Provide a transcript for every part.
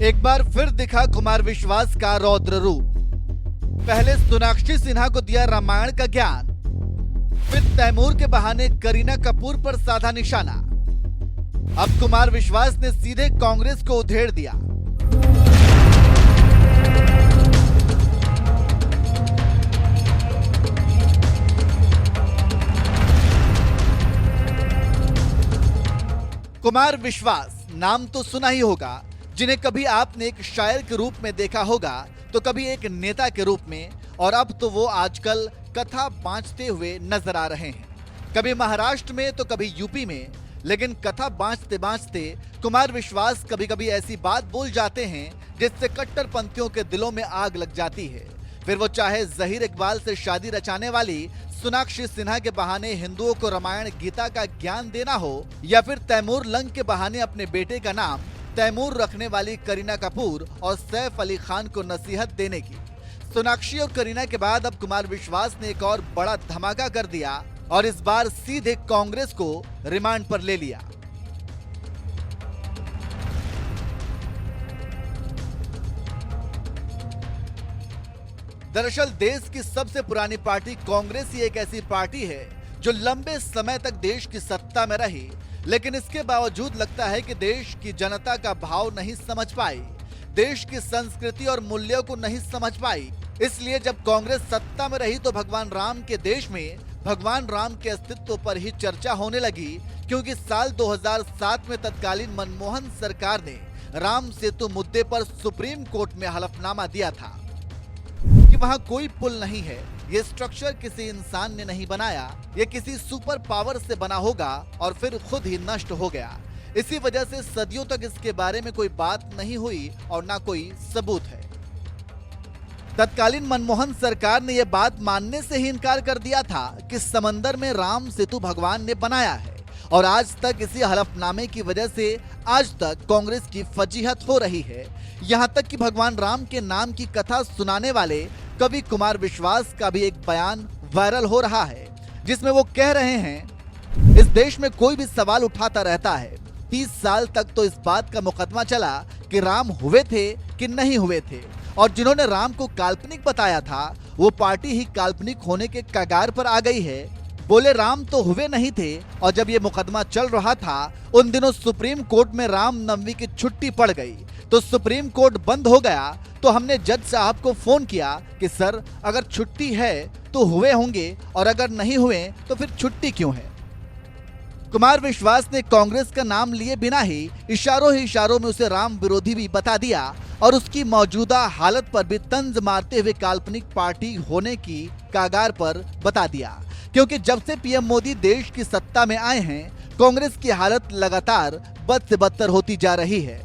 एक बार फिर दिखा कुमार विश्वास का रौद्र रूप। पहले सोनाक्षी सिन्हा को दिया रामायण का ज्ञान, फिर तैमूर के बहाने करीना कपूर पर साधा निशाना। अब कुमार विश्वास ने सीधे कांग्रेस को उधेड़ दिया। कुमार विश्वास नाम तो सुना ही होगा, जिन्हें कभी आपने एक शायर के रूप में देखा होगा तो कभी एक नेता के रूप में, और अब तो वो आजकल कथा बांचते हुए नजर आ रहे हैं। कभी महाराष्ट्र में तो कभी यूपी में, लेकिन कथा बांचते बांचते कुमार विश्वास कभी कभी ऐसी बात बोल जाते हैं जिससे कट्टरपंथियों के दिलों में आग लग जाती है। फिर वो चाहे जहीर इकबाल से शादी रचाने वाली सोनाक्षी सिन्हा के बहाने हिंदुओं को रामायण गीता का ज्ञान देना हो, या फिर तैमूर लंग के बहाने अपने बेटे का नाम तैमूर रखने वाली करीना कपूर और सैफ अली खान को नसीहत देने की। सोनाक्षी और करीना के बाद अब कुमार विश्वास ने एक और बड़ा धमाका कर दिया और इस बार सीधे कांग्रेस को रिमांड पर ले लिया। दरअसल देश की सबसे पुरानी पार्टी कांग्रेस ही एक ऐसी पार्टी है जो लंबे समय तक देश की सत्ता में रही, लेकिन इसके बावजूद लगता है कि देश की जनता का भाव नहीं समझ पाई, देश की संस्कृति और मूल्यों को नहीं समझ पाई। इसलिए जब कांग्रेस सत्ता में रही तो भगवान राम के देश में भगवान राम के अस्तित्व पर ही चर्चा होने लगी, क्योंकि साल 2007 में तत्कालीन मनमोहन सरकार ने राम सेतु मुद्दे पर सुप्रीम कोर्ट में हलफनामा दिया था कि वहां कोई पुल नहीं है, ये स्ट्रक्चर किसी इंसान ने नहीं बनाया, ये किसी सुपर पावर से बना होगा और फिर खुद ही नष्ट हो गया। इसी वजह से सदियों तक इसके बारे में कोई बात नहीं हुई और ना कोई सबूत है। तत्कालीन मनमोहन सरकार ने यह बात मानने से ही इनकार कर दिया था कि समंदर में राम सेतु भगवान ने बनाया है, और आज तक इसी हलफनामे की वजह से आज तक कांग्रेस की फजीहत हो रही है। यहाँ तक कि भगवान राम के नाम की कथा सुनाने वाले कवि कुमार विश्वास का भी एक बयान वायरल हो रहा है, जिसमें वो कह रहे हैं, इस देश में कोई भी सवाल उठाता रहता है। 30 साल तक तो इस बात का मुकदमा चला कि राम हुए थे कि नहीं हुए थे, और जिन्होंने राम को काल्पनिक बताया था वो पार्टी ही काल्पनिक होने के कगार पर आ गई है। बोले राम तो हुए नहीं थे, और जब ये मुकदमा चल रहा था उन दिनों सुप्रीम कोर्ट में राम नवमी की छुट्टी पड़ गई, तो सुप्रीम कोर्ट बंद हो गया। तो हमने जज साहब को फोन किया कि सर अगर छुट्टी है तो हुए होंगे, और अगर नहीं हुए तो फिर छुट्टी क्यों है। कुमार विश्वास ने कांग्रेस का नाम लिए बिना ही इशारों में उसे राम विरोधी भी बता दिया, और उसकी मौजूदा हालत पर भी तंज मारते हुए काल्पनिक पार्टी होने की कागार पर बता दिया। क्योंकि जब से पीएम मोदी देश की सत्ता में आए हैं, कांग्रेस की हालत लगातार बद से बदतर होती जा रही है।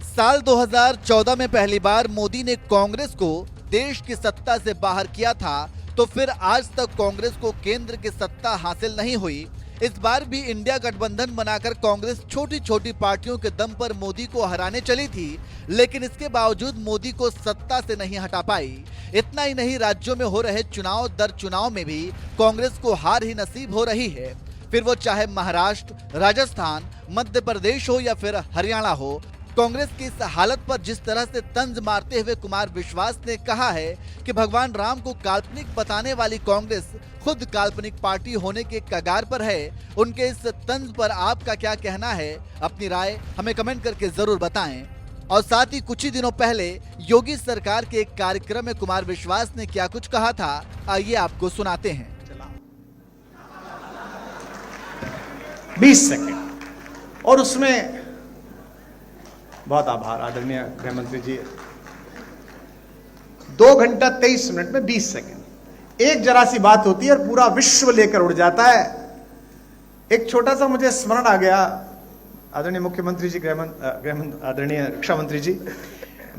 साल 2014 में पहली बार मोदी ने कांग्रेस को देश की सत्ता से बाहर किया था, तो फिर आज तक कांग्रेस को केंद्र की सत्ता हासिल नहीं हुई। इस बार भी इंडिया गठबंधन बनाकर कांग्रेस छोटी छोटी पार्टियों के दम पर मोदी को हराने चली थी, लेकिन इसके बावजूद मोदी को सत्ता से नहीं हटा पाई। इतना ही नहीं, राज्यों में हो रहे चुनाव दर चुनाव में भी कांग्रेस को हार ही नसीब हो रही है। फिर वो चाहे महाराष्ट्र, राजस्थान, मध्य प्रदेश हो या फिर हरियाणा हो, कांग्रेस की इस हालत पर जिस तरह से तंज मारते हुए कुमार विश्वास ने कहा है कि भगवान राम को काल्पनिक बताने वाली कांग्रेस खुद काल्पनिक पार्टी होने के कगार पर है, उनके इस तंज पर आपका क्या कहना है? अपनी राय हमें कमेंट करके जरूर बताएं। और साथ ही कुछ ही दिनों पहले योगी सरकार के एक कार्यक्रम में कुमार विश्वास ने क्या कुछ कहा था, आइए आपको सुनाते हैं। 20 सेकंड, और उसमें बहुत आभार आदरणीय गृह मंत्री जी। 2 घंटा 23 मिनट में 20 सेकंड, एक जरा सी बात होती है और पूरा विश्व लेकर उड़ जाता है। एक छोटा सा मुझे स्मरण आ गया, आदरणीय मुख्यमंत्री जी, आदरणीय रक्षा मंत्री जी,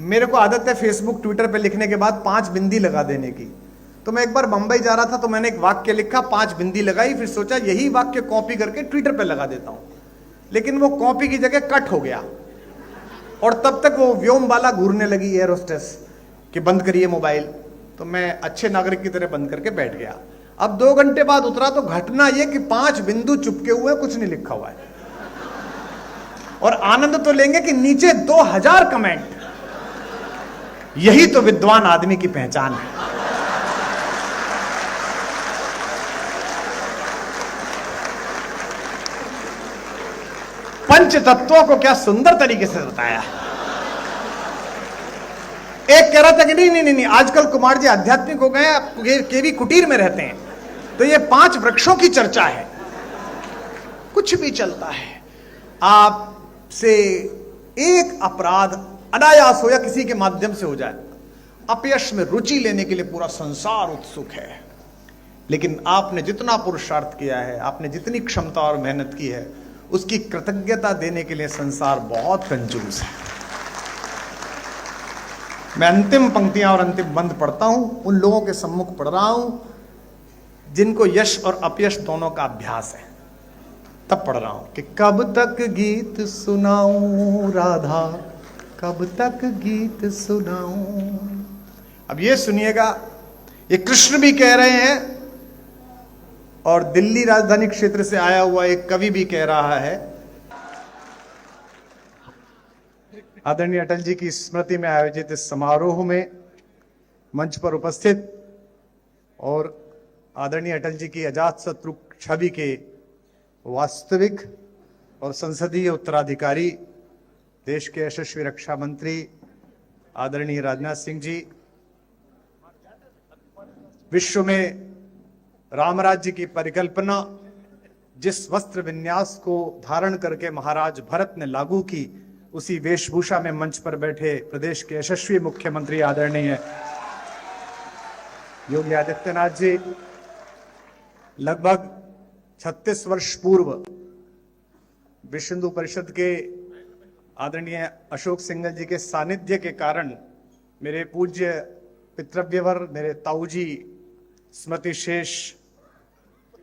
मेरे को आदत है फेसबुक ट्विटर पे लिखने के बाद 5 बिंदी लगा देने की। तो मैं एक बार बंबई जा रहा था तो मैंने एक वाक्य लिखा, 5 बिंदी लगाई, फिर सोचा यही वाक्य कॉपी करके ट्विटर पे लगा देता हूं, लेकिन वो कॉपी की जगह कट हो गया, और तब तक वो व्योम वाला घूरने लगी एयर होस्टेस कि बंद करिए मोबाइल। तो मैं अच्छे नागरिक की तरह बंद करके बैठ गया। अब 2 घंटे बाद उतरा तो घटना यह कि 5 बिंदु चुपके हुए, कुछ नहीं लिखा हुआ है। और आनंद तो लेंगे कि नीचे 2000 कमेंट। यही तो विद्वान आदमी की पहचान है। पंच तत्वों को क्या सुंदर तरीके से बताया। एक कह रहा था कि नहीं, आजकल कुमार जी आध्यात्मिक हो गए हैं, केवी कुटीर में रहते हैं, तो ये 5 वृक्षों की चर्चा है। कुछ भी चलता है। आपसे एक अपराध अनायास हो या किसी के माध्यम से हो जाए, अपयश में रुचि लेने के लिए पूरा संसार उत्सुक है। लेकिन आपने जितना पुरुषार्थ किया है, आपने जितनी क्षमता और मेहनत की है, उसकी कृतज्ञता देने के लिए संसार बहुत कंजूस है। मैं अंतिम पंक्तियां और अंतिम बंद पढ़ता हूं, उन लोगों के सम्मुख पढ़ रहा हूं जिनको यश और अपयश दोनों का अभ्यास है। तब पढ़ रहा हूं कि कब तक गीत सुनाऊं राधा, कब तक गीत सुनाऊं। अब ये सुनिएगा, ये कृष्ण भी कह रहे हैं और दिल्ली राजधानी क्षेत्र से आया हुआ एक कवि भी कह रहा है। आदरणीय अटल जी की स्मृति में आयोजित इस समारोह में मंच पर उपस्थित और आदरणीय अटल जी की अजात शत्रु छवि के वास्तविक और संसदीय उत्तराधिकारी, देश के यशस्वी रक्षा मंत्री आदरणीय राजनाथ सिंह जी, विश्व में राम राज्य की परिकल्पना जिस वस्त्र विन्यास को धारण करके महाराज भरत ने लागू की, उसी वेशभूषा में मंच पर बैठे प्रदेश के यशस्वी मुख्यमंत्री आदरणीय योगी आदित्यनाथ जी, लगभग 36 वर्ष पूर्व विश्व हिंदू परिषद के आदरणीय अशोक सिंघल जी के सानिध्य के कारण मेरे पूज्य पितृव्यवर, मेरे ताऊजी स्मृति शेष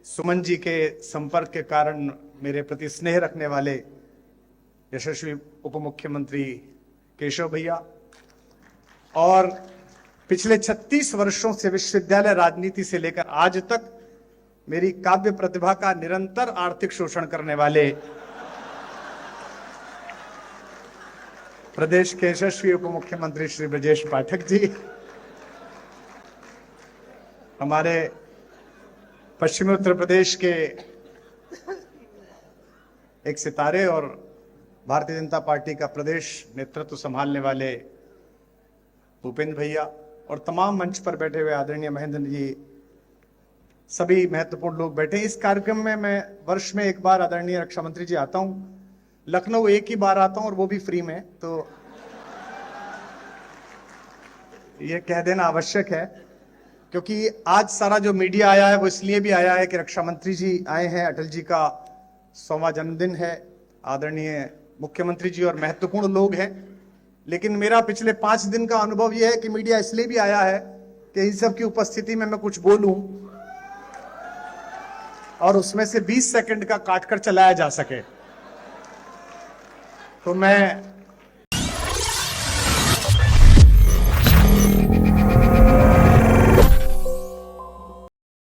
सुमन जी के संपर्क के कारण मेरे प्रति स्नेह रखने वाले यशस्वी उप मुख्यमंत्री केशव भैया, और पिछले 36 वर्षों से विश्वविद्यालय राजनीति से लेकर आज तक मेरी काव्य प्रतिभा का निरंतर आर्थिक शोषण करने वाले प्रदेश के यशस्वी उप मुख्यमंत्री श्री ब्रजेश पाठक जी, हमारे पश्चिमी उत्तर प्रदेश के एक सितारे और भारतीय जनता पार्टी का प्रदेश नेतृत्व संभालने वाले भूपेंद्र भैया, और तमाम मंच पर बैठे हुए आदरणीय महेंद्र जी, सभी महत्वपूर्ण लोग बैठे। इस कार्यक्रम में मैं वर्ष में एक बार आदरणीय रक्षा मंत्री जी आता हूं, लखनऊ एक ही बार आता हूं और वो भी फ्री में, तो ये कह देना आवश्यक है, क्योंकि आज सारा जो मीडिया आया है वो इसलिए भी आया है कि रक्षा मंत्री जी आए हैं, अटल जी का 100वां जन्मदिन है, आदरणीय मुख्यमंत्री जी और महत्वपूर्ण लोग हैं। लेकिन मेरा पिछले 5 दिन का अनुभव यह है कि मीडिया इसलिए भी आया है कि इन सब की उपस्थिति में मैं कुछ बोलूं और उसमें से 20 सेकंड का काटकर चलाया जा सके। तो मैं